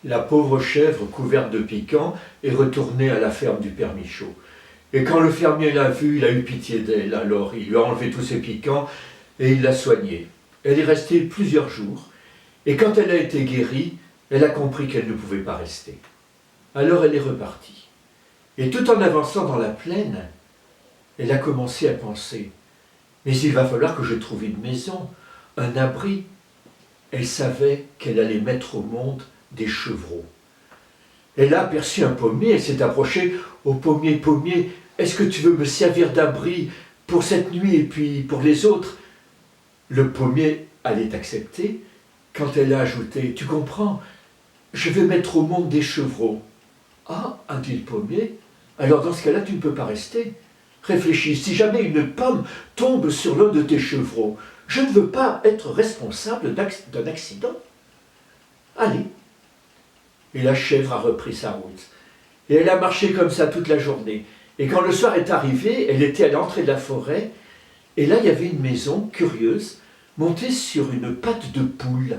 La pauvre chèvre, couverte de piquants, est retournée à la ferme du père Michaud. Et quand le fermier l'a vue, il a eu pitié d'elle. Alors il lui a enlevé tous ses piquants et il l'a soignée. Elle est restée plusieurs jours. Et quand elle a été guérie, elle a compris qu'elle ne pouvait pas rester. Alors elle est repartie. Et tout en avançant dans la plaine, elle a commencé à penser « Mais il va falloir que je trouve une maison, un abri. » Elle savait qu'elle allait mettre au monde des chevreaux. Elle a aperçu un pommier, elle s'est approchée au pommier. « Pommier, est-ce que tu veux me servir d'abri pour cette nuit et puis pour les autres ?» Le pommier allait accepter quand elle a ajouté « Tu comprends, je vais mettre au monde des chevreaux. »« Ah, a dit le pommier, alors dans ce cas-là, tu ne peux pas rester. Réfléchis, si jamais une pomme tombe sur l'un de tes chevreaux, je ne veux pas être responsable d'un accident. Allez. » Et la chèvre a repris sa route. Et elle a marché comme ça toute la journée. Et quand le soir est arrivé, elle était à l'entrée de la forêt, et là, il y avait une maison curieuse, montée sur une patte de poule.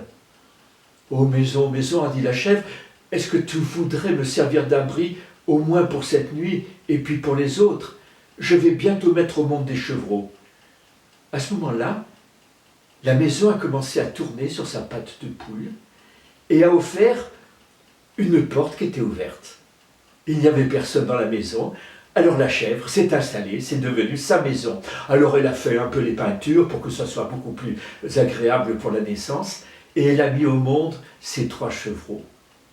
« Oh, maison, maison, a dit la chèvre, est-ce que tu voudrais me servir d'abri, au moins pour cette nuit, et puis pour les autres? Je vais bientôt mettre au monde des chevreaux. » À ce moment-là, la maison a commencé à tourner sur sa patte de poule et a offert une porte qui était ouverte. Il n'y avait personne dans la maison, alors la chèvre s'est installée, c'est devenu sa maison. Alors elle a fait un peu les peintures pour que ça soit beaucoup plus agréable pour la naissance, et elle a mis au monde ses 3 chevreaux.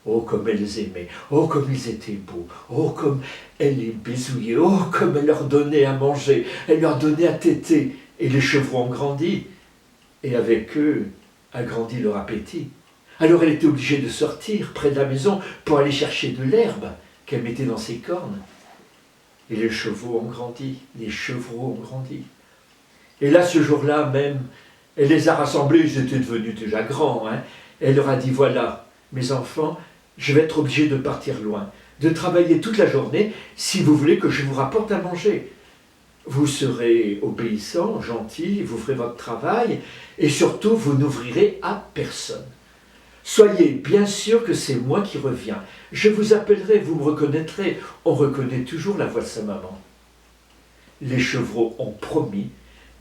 Oh, comme elle les aimait, oh, comme ils étaient beaux, oh, comme elle les bisouillait, oh, comme elle leur donnait à manger, elle leur donnait à téter, et les chevreaux ont grandi, et avec eux a grandi leur appétit. Alors elle était obligée de sortir près de la maison pour aller chercher de l'herbe qu'elle mettait dans ses cornes. Et les chevaux ont grandi, les chevreaux ont grandi. Et là, ce jour-là même, elle les a rassemblés, ils étaient devenus déjà grands. Elle leur a dit, voilà, mes enfants, je vais être obligée de partir loin, de travailler toute la journée si vous voulez que je vous rapporte à manger. Vous serez obéissants, gentils, vous ferez votre travail, et surtout, vous n'ouvrirez à personne. Soyez bien sûr que c'est moi qui reviens. Je vous appellerai, vous me reconnaîtrez. On reconnaît toujours la voix de sa maman. Les chevreaux ont promis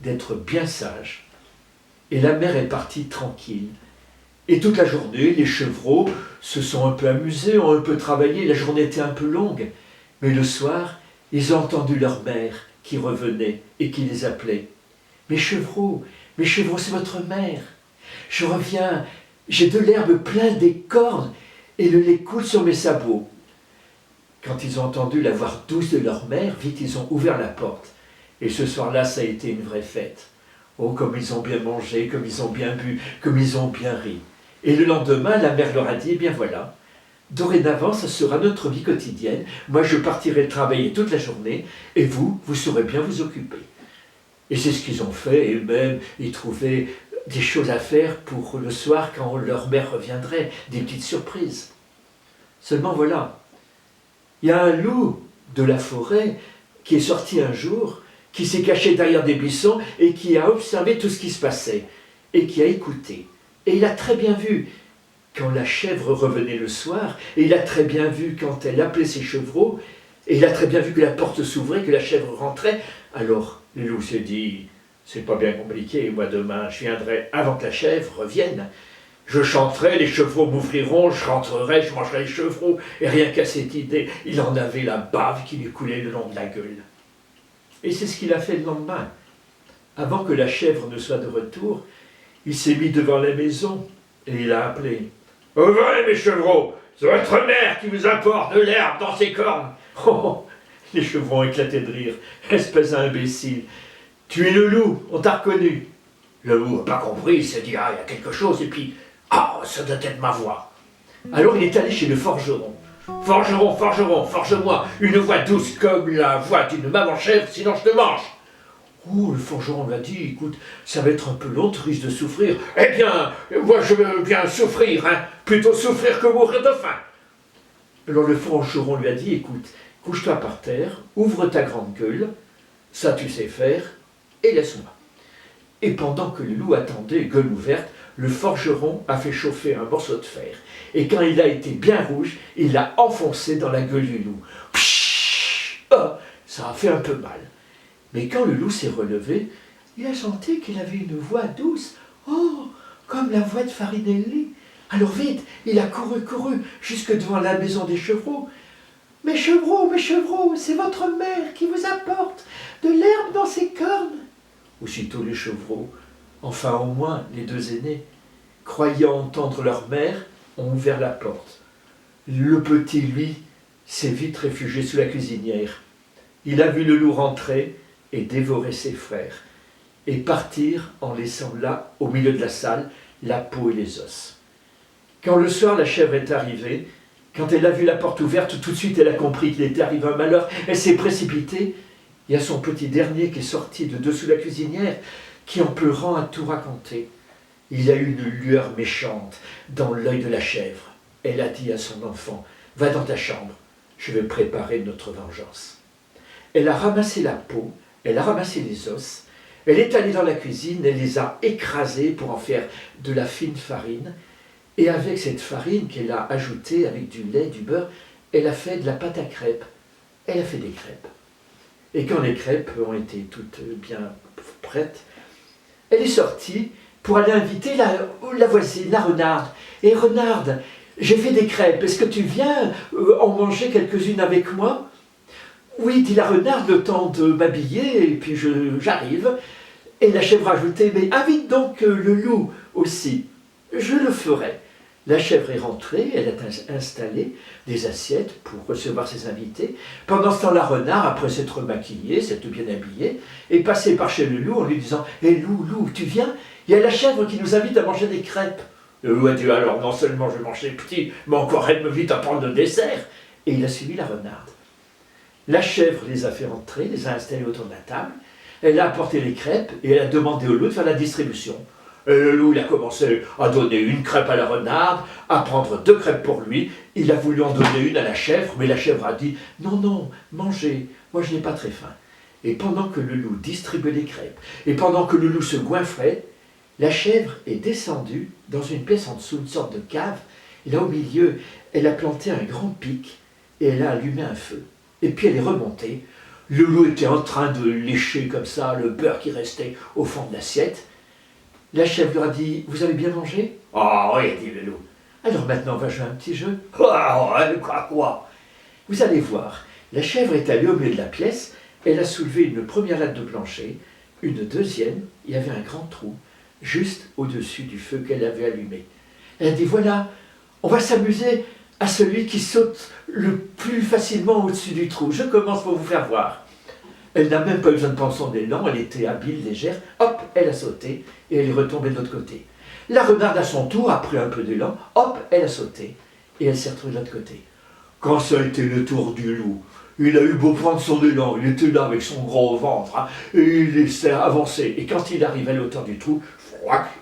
d'être bien sages. Et la mère est partie tranquille. Et toute la journée, les chevreaux se sont un peu amusés, ont un peu travaillé. La journée était un peu longue. Mais le soir, ils ont entendu leur mère qui revenait et qui les appelait. « Mes chevreaux, c'est votre mère. Je reviens. J'ai de l'herbe plein des cornes et le lait coule sur mes sabots. » Quand ils ont entendu la voix douce de leur mère, vite ils ont ouvert la porte. Et ce soir-là, ça a été une vraie fête. Oh, comme ils ont bien mangé, comme ils ont bien bu, comme ils ont bien ri. Et le lendemain, la mère leur a dit, eh bien voilà, dorénavant, ça sera notre vie quotidienne. Moi, je partirai travailler toute la journée et vous saurez bien vous occuper. Et c'est ce qu'ils ont fait, et eux-mêmes, ils trouvaient des choses à faire pour le soir quand leur mère reviendrait, des petites surprises. Seulement voilà, il y a un loup de la forêt qui est sorti un jour, qui s'est caché derrière des buissons et qui a observé tout ce qui se passait et qui a écouté. Et il a très bien vu quand la chèvre revenait le soir, et il a très bien vu quand elle appelait ses chevreaux, et il a très bien vu que la porte s'ouvrait, que la chèvre rentrait. Alors le loup s'est dit, c'est pas bien compliqué, moi demain je viendrai avant que la chèvre revienne. Je chanterai, les chevreaux m'ouvriront, je rentrerai, je mangerai les chevreaux. Et rien qu'à cette idée, il en avait la bave qui lui coulait le long de la gueule. Et c'est ce qu'il a fait le lendemain. Avant que la chèvre ne soit de retour, il s'est mis devant la maison et il a appelé. « Ouvrez mes chevreaux, c'est votre mère qui vous apporte de l'herbe dans ses cornes. » Oh, les chevreaux ont éclaté de rire. Espèce d'imbécile. Tu es le loup, on t'a reconnu. Le loup n'a pas compris, il s'est dit, ah, il y a quelque chose, et puis, ah, ça doit être ma voix. Alors il est allé chez le forgeron. Forgeron, forgeron, forge-moi une voix douce comme la voix d'une maman chèvre, sinon je te mange. Oh, le forgeron lui a dit, écoute, ça va être un peu long, tu risques de souffrir. Eh bien, moi je veux bien souffrir, plutôt souffrir que mourir de faim. Alors le forgeron lui a dit, écoute, couche-toi par terre, ouvre ta grande gueule, ça tu sais faire, et laisse-moi. Et pendant que le loup attendait, gueule ouverte, le forgeron a fait chauffer un morceau de fer, et quand il a été bien rouge, il l'a enfoncé dans la gueule du loup. Pshhh, oh, ça a fait un peu mal. Mais quand le loup s'est relevé, il a senti qu'il avait une voix douce, oh, comme la voix de Farinelli. Alors vite, il a couru jusque devant la maison des chevreaux. « Mes chevreaux, c'est votre mère qui vous apporte de l'herbe dans ses cornes. » Aussitôt les chevreaux, enfin au moins les deux aînés, croyant entendre leur mère, ont ouvert la porte. Le petit, lui, s'est vite réfugié sous la cuisinière. Il a vu le loup rentrer et dévorer ses frères, et partir en laissant là, au milieu de la salle, la peau et les os. Quand le soir la chèvre est arrivée, quand elle a vu la porte ouverte, tout de suite elle a compris qu'il était arrivé un malheur. Elle s'est précipitée. Il y a son petit dernier qui est sorti de dessous la cuisinière, qui en pleurant a tout raconté. Il a eu une lueur méchante dans l'œil de la chèvre. Elle a dit à son enfant, « Va dans ta chambre, je vais préparer notre vengeance. » Elle a ramassé la peau, elle a ramassé les os, elle est allée dans la cuisine, elle les a écrasés pour en faire de la fine farine, et avec cette farine qu'elle a ajoutée avec du lait, du beurre, elle a fait de la pâte à crêpes. Elle a fait des crêpes. Et quand les crêpes ont été toutes bien prêtes, elle est sortie pour aller inviter la voisine, la renarde. « Et renarde, j'ai fait des crêpes, est-ce que tu viens en manger quelques-unes avec moi ?» « Oui, dit la renarde, le temps de m'habiller, et puis j'arrive. » Et la chèvre a ajouté, « Mais invite donc le loup aussi, je le ferai. » La chèvre est rentrée, elle a installé des assiettes pour recevoir ses invités. Pendant ce temps, la renarde, après s'être maquillée, s'être bien habillée, est passée par chez le loup en lui disant « Hé loup, tu viens? Il y a la chèvre qui nous invite à manger des crêpes. » Le loup a dit « Alors non seulement je mange les petits, mais encore elle me vite à prendre le dessert. » Et il a suivi la renarde. La chèvre les a fait rentrer, les a installés autour de la table. Elle a apporté les crêpes et elle a demandé au loup de faire la distribution. Et le loup, il a commencé à donner une crêpe à la renarde, à prendre 2 crêpes pour lui. Il a voulu en donner une à la chèvre, mais la chèvre a dit « Non, mangez, moi je n'ai pas très faim. » Et pendant que le loup distribuait les crêpes, et pendant que le loup se goinfrait, la chèvre est descendue dans une pièce en dessous, une sorte de cave. Et là au milieu, elle a planté un grand pic et elle a allumé un feu. Et puis elle est remontée. Le loup était en train de lécher comme ça le beurre qui restait au fond de l'assiette. La chèvre lui a dit « Vous avez bien mangé ?»« Ah oui, dit le loup. Alors maintenant, on va jouer un petit jeu. »« Quoi ?» Vous allez voir, la chèvre est allée au milieu de la pièce, elle a soulevé une première latte de plancher, une deuxième, il y avait un grand trou, juste au-dessus du feu qu'elle avait allumé. Elle a dit « Voilà, on va s'amuser à celui qui saute le plus facilement au-dessus du trou. Je commence pour vous faire voir. » Elle n'a même pas eu besoin de prendre son élan, elle était habile, légère. Hop, elle a sauté et elle est retombée de l'autre côté. La renarde à son tour a pris un peu d'élan, hop, elle a sauté et elle s'est retrouvée de l'autre côté. Quand ça a été le tour du loup, il a eu beau prendre son élan, il était là avec son gros ventre, hein, et il s'est avancé. Et quand il arrive à la hauteur du trou,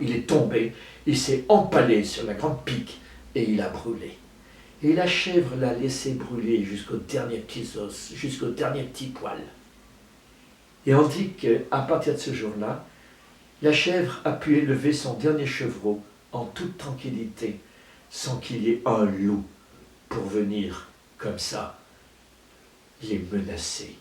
il est tombé, il s'est empalé sur la grande pique et il a brûlé. Et la chèvre l'a laissé brûler jusqu'au dernier petit os, jusqu'au dernier petit poil. Et on dit qu'à partir de ce jour-là, la chèvre a pu élever son dernier chevreau en toute tranquillité, sans qu'il y ait un loup pour venir, comme ça, les menacer.